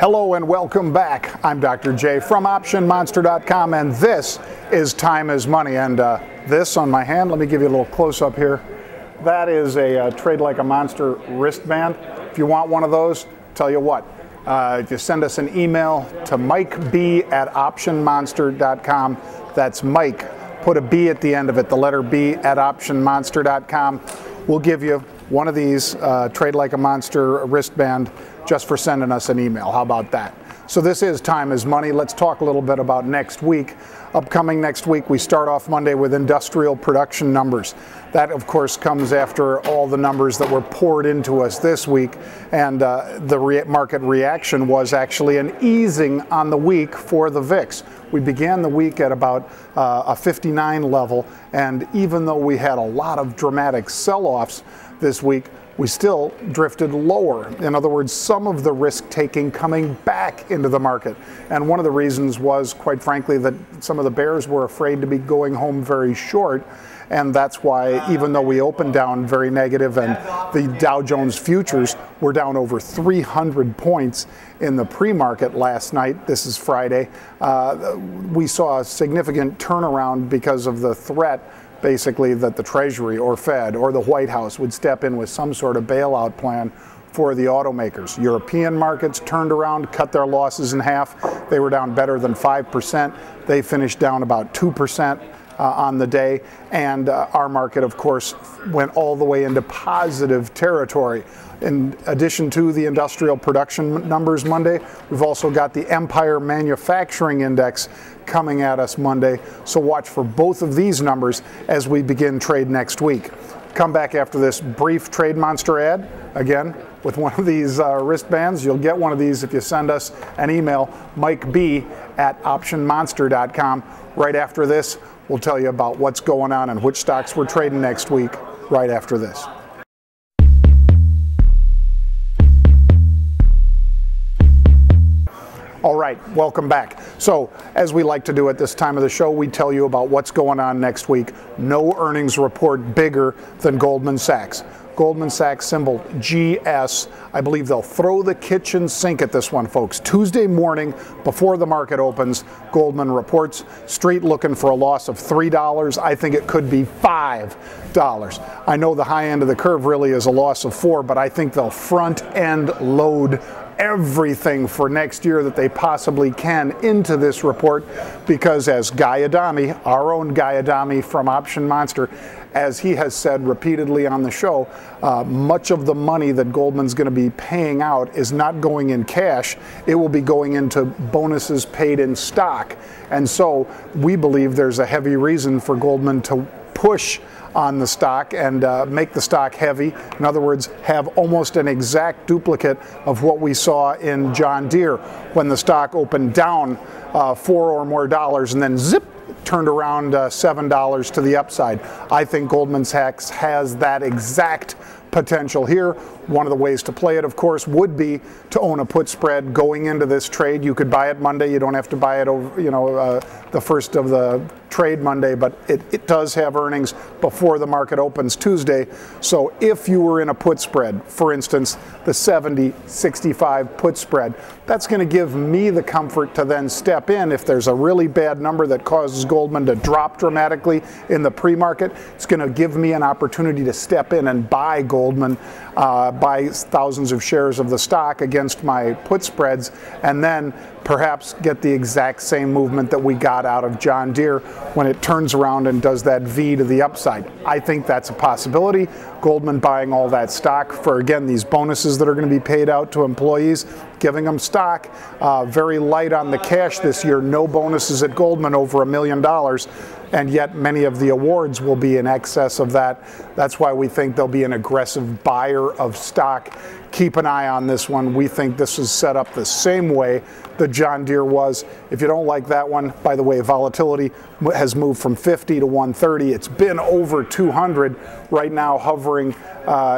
Hello and welcome back. I'm Dr. J from OptionMonster.com, and this is Time is Money. And this on my hand, let me give you a little close-up here. That is a Trade Like a Monster wristband. If you want one of those, tell you what, if you send us an email to MikeB@OptionMonster.com, that's Mike, put a B at the end of it, the letter B at OptionMonster.com. We'll give you one of these Trade Like a Monster wristband just for sending us an email. How about that? So this is Time is Money. Let's talk a little bit about next week. Upcoming next week, we start off Monday with industrial production numbers. That, of course, comes after all the numbers that were poured into us this week, and the market reaction was actually an easing on the week for the VIX. We began the week at about a 59 level, and even though we had a lot of dramatic sell-offs this week, we still drifted lower. In other words, some of the risk-taking coming back into the market. And one of the reasons was, quite frankly, that some of the bears were afraid to be going home very short. And that's why, even though we opened down very negative and the Dow Jones futures were down over 300 points in the pre-market last night, this is Friday, we saw a significant turnaround because of the threat basically that the Treasury or Fed or the White House would step in with some sort of bailout plan for the automakers. European markets turned around, cut their losses in half. They were down better than 5%. They finished down about 2% on the day. And our market, of course, went all the way into positive territory. In addition to the industrial production numbers Monday, we've also got the Empire Manufacturing Index coming at us Monday. So watch for both of these numbers as we begin trade next week. Come back after this brief Trade Monster ad, again, with one of these wristbands. You'll get one of these if you send us an email, MikeB@OptionMonster.com. Right after this, we'll tell you about what's going on and which stocks we're trading next week right after this. All right, welcome back. So, as we like to do at this time of the show, we tell you about what's going on next week. No earnings report bigger than Goldman Sachs. Goldman Sachs symbol GS. I believe they'll throw the kitchen sink at this one, folks. Tuesday morning, before the market opens, Goldman reports. Street looking for a loss of $3. I think it could be $5. I know the high end of the curve really is a loss of $4, but I think they'll front-end load everything for next year that they possibly can into this report, because as Guy Adami, our own Guy Adami from Option Monster, as he has said repeatedly on the show, much of the money that Goldman's going to be paying out is not going in cash. It will be going into bonuses paid in stock. And so we believe there's a heavy reason for Goldman to push on the stock and make the stock heavy. In other words, have almost an exact duplicate of what we saw in John Deere when the stock opened down $4 or more and then zip, turned around $7 to the upside. I think Goldman Sachs has that exact potential here. One of the ways to play it, of course, would be to own a put spread going into this trade. You could buy it Monday. You don't have to buy it over, the first of the trade Monday, but it does have earnings before the market opens Tuesday. So if you were in a put spread, for instance, the 70-65 put spread, that's going to give me the comfort to then step in if there's a really bad number that causes Goldman to drop dramatically in the pre-market. It's going to give me an opportunity to step in and buy Goldman, buy thousands of shares of the stock against my put spreads, and then perhaps get the exact same movement that we got out of John Deere when it turns around and does that V to the upside. I think that's a possibility. Goldman buying all that stock for, again, these bonuses that are going to be paid out to employees, giving them stock. Very light on the cash this year. No bonuses at Goldman over $1 million. And yet many of the awards will be in excess of that. That's why we think there'll be an aggressive buyer of stock. Keep an eye on this one. We think this is set up the same way that John Deere was. If you don't like that one, by the way, volatility has moved from 50 to 130. It's been over 200 right now, hovering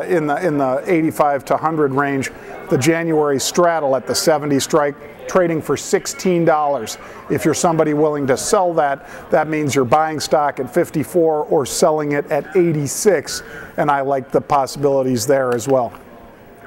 in the 85 to 100 range. The January straddle at the 70 strike, trading for $16. If you're somebody willing to sell that, that means you're buying stock at 54 or selling it at 86, and I like the possibilities there as well.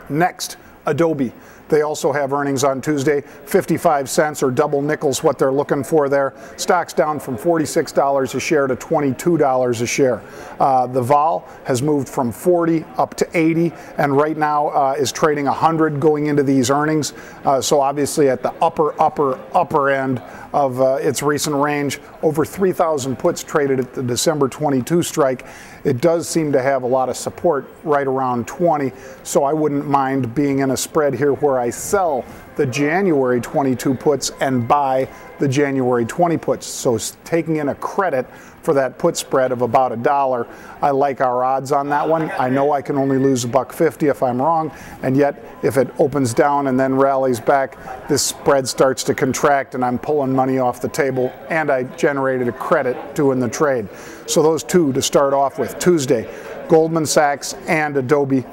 Next, Adobe. They also have earnings on Tuesday, 55 cents or double nickels what they're looking for there. Stock's down from $46 a share to $22 a share. The vol has moved from 40 up to 80 and right now is trading 100 going into these earnings. So obviously at the upper end of its recent range. Over 3,000 puts traded at the December 22 strike. It does seem to have a lot of support right around 20, so I wouldn't mind being in a spread here where I sell the January 22 puts and buy the January 20 puts. So taking in a credit for that put spread of about $1. I like our odds on that one. I know I can only lose $1.50 if I'm wrong, and yet if it opens down and then rallies back, this spread starts to contract and I'm pulling money off the table, and I generated a credit doing the trade. So those two to start off with. Tuesday, Goldman Sachs and Adobe.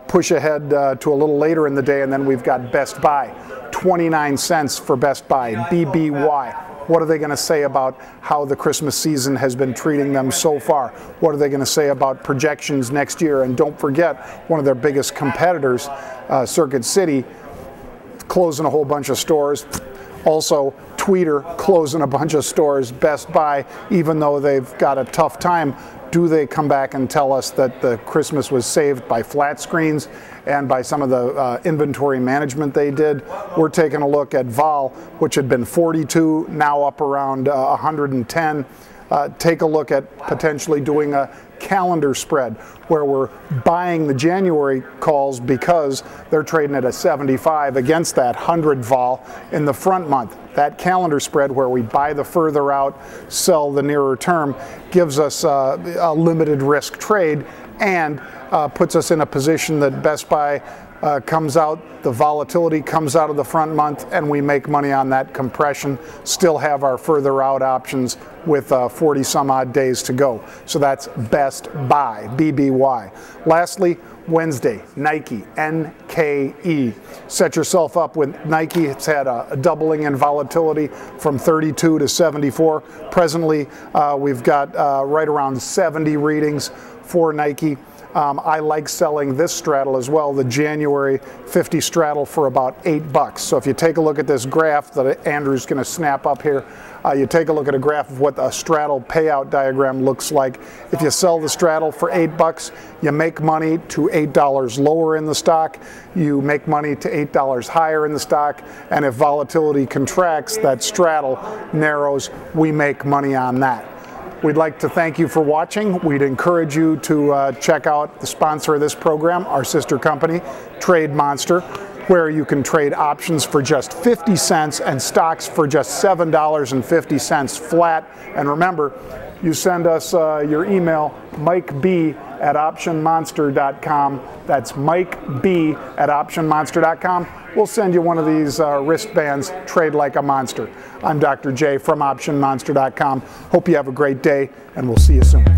Push ahead to a little later in the day, and then we've got Best Buy. 29 cents for Best Buy, BBY. What are they going to say about how the Christmas season has been treating them so far? What are they going to say about projections next year? And don't forget, one of their biggest competitors, Circuit City, closing a whole bunch of stores. Also, Tweeter closing a bunch of stores. Best Buy, even though they've got a tough time, do they come back and tell us that the Christmas was saved by flat screens and by some of the inventory management they did? We're taking a look at vol, which had been 42, now up around 110. Take a look at potentially doing a calendar spread where we're buying the January calls because they're trading at a 75 against that 100 vol in the front month. That calendar spread where we buy the further out, sell the nearer term, gives us a limited risk trade and puts us in a position that Best Buy comes out, the volatility comes out of the front month, and we make money on that compression, still have our further out options with 40 some odd days to go. So that's Best Buy, BBY. Lastly, Wednesday, Nike, NKE. Set yourself up with Nike. It's had a doubling in volatility from 32 to 74. Presently, we've got right around 70 readings for Nike. I like selling this straddle as well, the January 50 straddle, for about $8. So if you take a look at this graph that Andrew's going to snap up here, you take a look at a graph of what a straddle payout diagram looks like. If you sell the straddle for $8, you make money to $8 lower in the stock, you make money to $8 higher in the stock, and if volatility contracts, that straddle narrows, we make money on that. We'd like to thank you for watching. We'd encourage you to check out the sponsor of this program, our sister company, Trade Monster, where you can trade options for just 50 cents and stocks for just $7.50 flat. And remember, you send us your email, MikeB@optionmonster.com. That's MikeB@optionmonster.com. We'll send you one of these wristbands, Trade Like a Monster. I'm Dr. J from optionmonster.com. Hope you have a great day, and we'll see you soon.